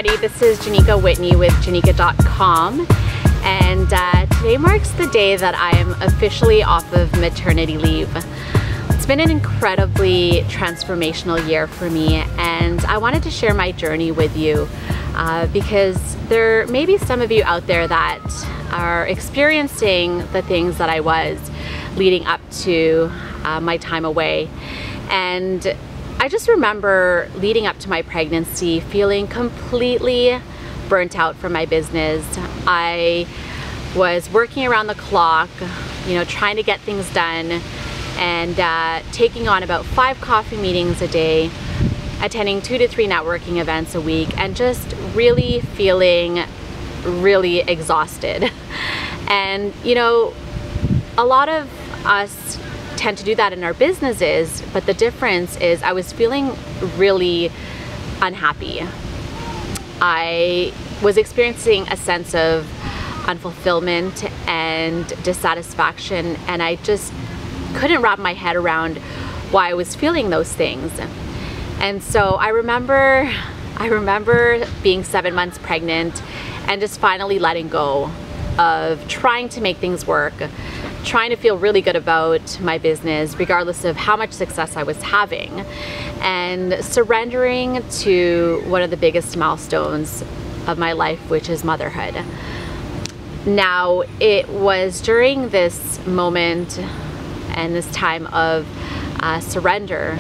everybody, this is Genicca Whitney with Genicca.com, and today marks the day that I am officially off of maternity leave. It's been an incredibly transformational year for me, and I wanted to share my journey with you because there may be some of you out there that are experiencing the things that I was leading up to my time away. And I just remember leading up to my pregnancy feeling completely burnt out from my business. I was working around the clock, trying to get things done, and taking on about 5 coffee meetings a day, attending 2 to 3 networking events a week, and just really feeling really exhausted. And a lot of us tend to do that in our businesses, but the difference is I was feeling really unhappy. I was experiencing a sense of unfulfillment and dissatisfaction, and I just couldn't wrap my head around why I was feeling those things. And so I remember being 7 months pregnant and just finally letting go of trying to make things work, trying to feel really good about my business regardless of how much success I was having, and surrendering to one of the biggest milestones of my life, which is motherhood. Now, it was during this moment and this time of surrender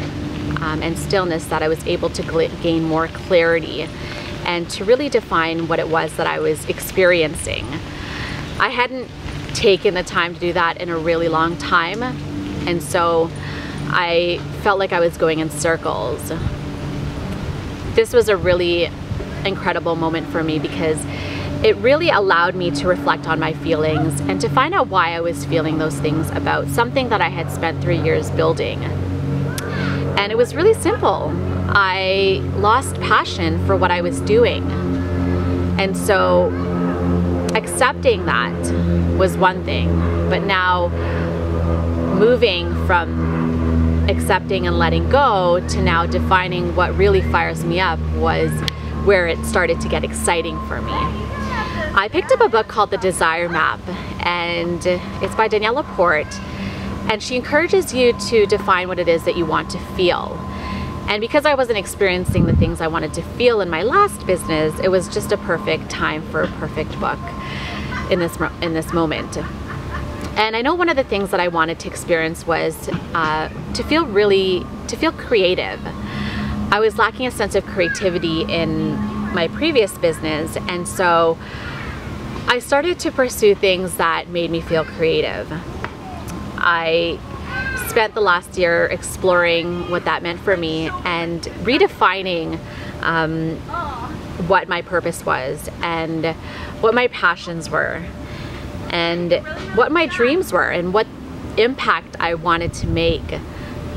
and stillness that I was able to gain more clarity and to really define what it was that I was experiencing. I hadn't taken the time to do that in a really long time, and so I felt like I was going in circles. This was a really incredible moment for me because it really allowed me to reflect on my feelings and to find out why I was feeling those things about something that I had spent 3 years building. And it was really simple. I lost passion for what I was doing. And so accepting that was one thing, but now moving from accepting and letting go to now defining what really fires me up was where it started to get exciting for me. I picked up a book called The Desire Map, and it's by Danielle Laporte, and she encourages you to define what it is that you want to feel. And because I wasn't experiencing the things I wanted to feel in my last business, it was just a perfect time for a perfect book in this moment. And I know one of the things that I wanted to experience was to feel creative. I was lacking a sense of creativity in my previous business, and so I started to pursue things that made me feel creative. I spent the last year exploring what that meant for me and redefining what my purpose was and what my passions were and what my dreams were and what impact I wanted to make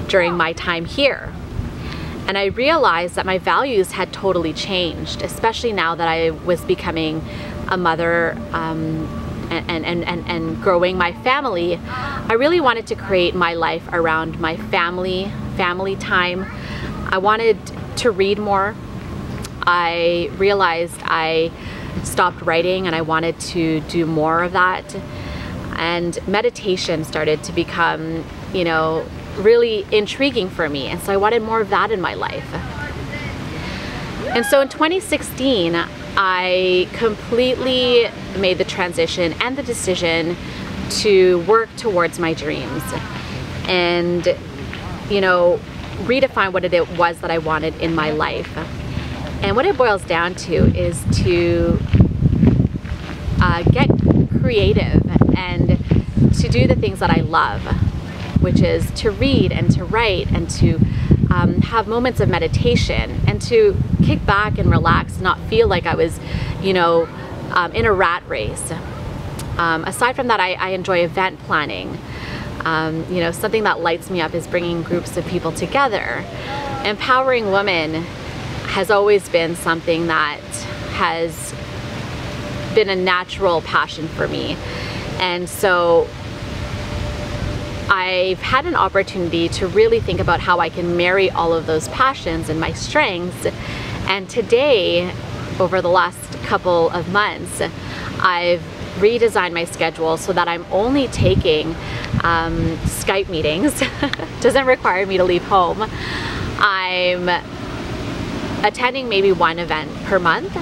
during my time here. And I realized that my values had totally changed, especially now that I was becoming a mother and growing my family. I really wanted to create my life around my family time. I wanted to read more. I realized I stopped writing and I wanted to do more of that. And meditation started to become, really intriguing for me. And so I wanted more of that in my life. And so in 2016, I completely made the transition and the decision to work towards my dreams and, redefine what it was that I wanted in my life. And what it boils down to is to get creative and to do the things that I love, which is to read and to write and to have moments of meditation and to kick back and relax, not feel like I was, in a rat race. Aside from that, I enjoy event planning. Something that lights me up is bringing groups of people together. Empowering women has always been something that has been a natural passion for me. And so I've had an opportunity to really think about how I can marry all of those passions and my strengths. And today, over the last couple of months, I've redesigned my schedule so that I'm only taking Skype meetings. Doesn't require me to leave home. I'm attending maybe one event per month,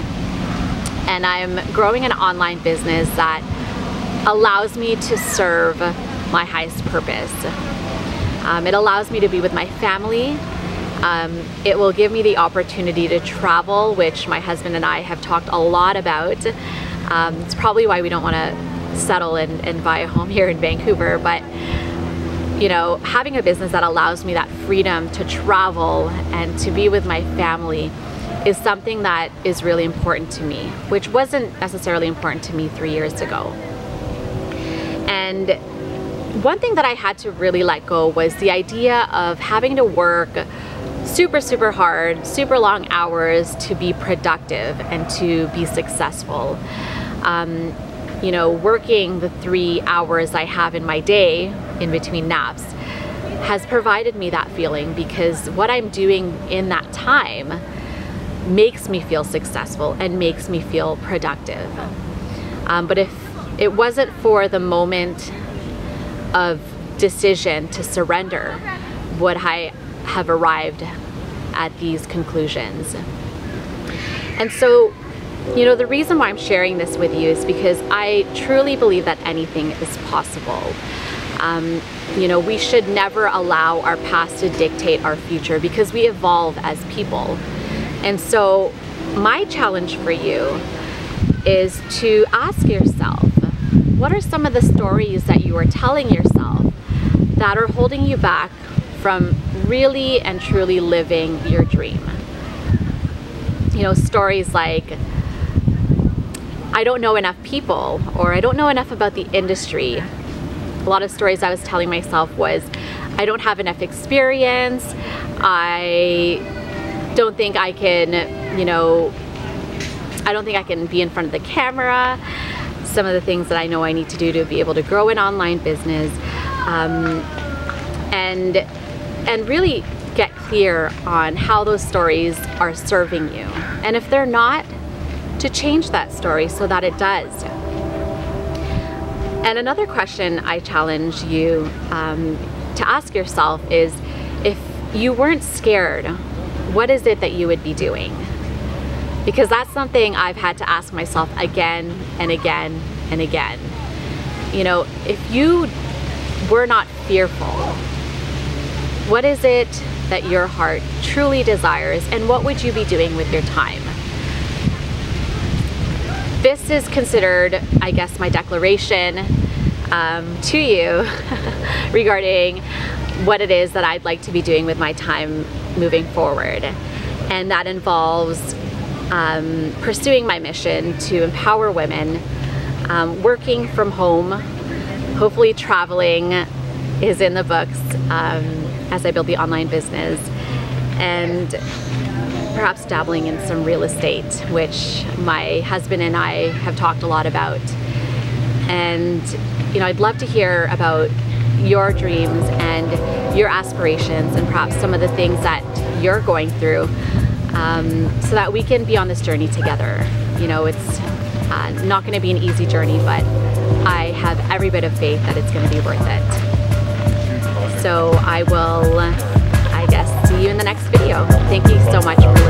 and I'm growing an online business that allows me to serve my highest purpose. It allows me to be with my family. It will give me the opportunity to travel, which my husband and I have talked a lot about. It's probably why we don't want to settle and buy a home here in Vancouver, but you know, having a business that allows me that freedom to travel and to be with my family is something that is really important to me, which wasn't necessarily important to me 3 years ago. And one thing that I had to really let go was the idea of having to work super hard, super long hours to be productive and to be successful. You know, working the 3 hours I have in my day in between naps has provided me that feeling, because what I'm doing in that time makes me feel successful and makes me feel productive. But if it wasn't for the moment of decision to surrender, would I have arrived at these conclusions? And so, you know, the reason why I'm sharing this with you is because I truly believe that anything is possible. You know, we should never allow our past to dictate our future, because we evolve as people. And so my challenge for you is to ask yourself, what are some of the stories that you are telling yourself that are holding you back from really and truly living your dream? You know, stories like, I don't know enough people, or I don't know enough about the industry. A lot of stories I was telling myself was, I don't have enough experience, I don't think I can, you know, I don't think I can be in front of the camera. Some of the things that I know I need to do to be able to grow an online business, and really get clear on how those stories are serving you. And if they're not, to change that story so that it does. And another question I challenge you to ask yourself is, if you weren't scared, what is it that you would be doing? Because that's something I've had to ask myself again and again and again. You know, if you were not fearful, what is it that your heart truly desires, and what would you be doing with your time? This is considered, I guess, my declaration to you regarding what it is that I'd like to be doing with my time moving forward. And that involves pursuing my mission to empower women, working from home, hopefully traveling is in the books as I build the online business, and perhaps dabbling in some real estate, which my husband and I have talked a lot about. And you know, I'd love to hear about your dreams and your aspirations, and perhaps some of the things that you're going through, so that we can be on this journey together. You know, it's not going to be an easy journey, but I have every bit of faith that it's going to be worth it. So I will, I guess, see you in the next video. Thank you so much for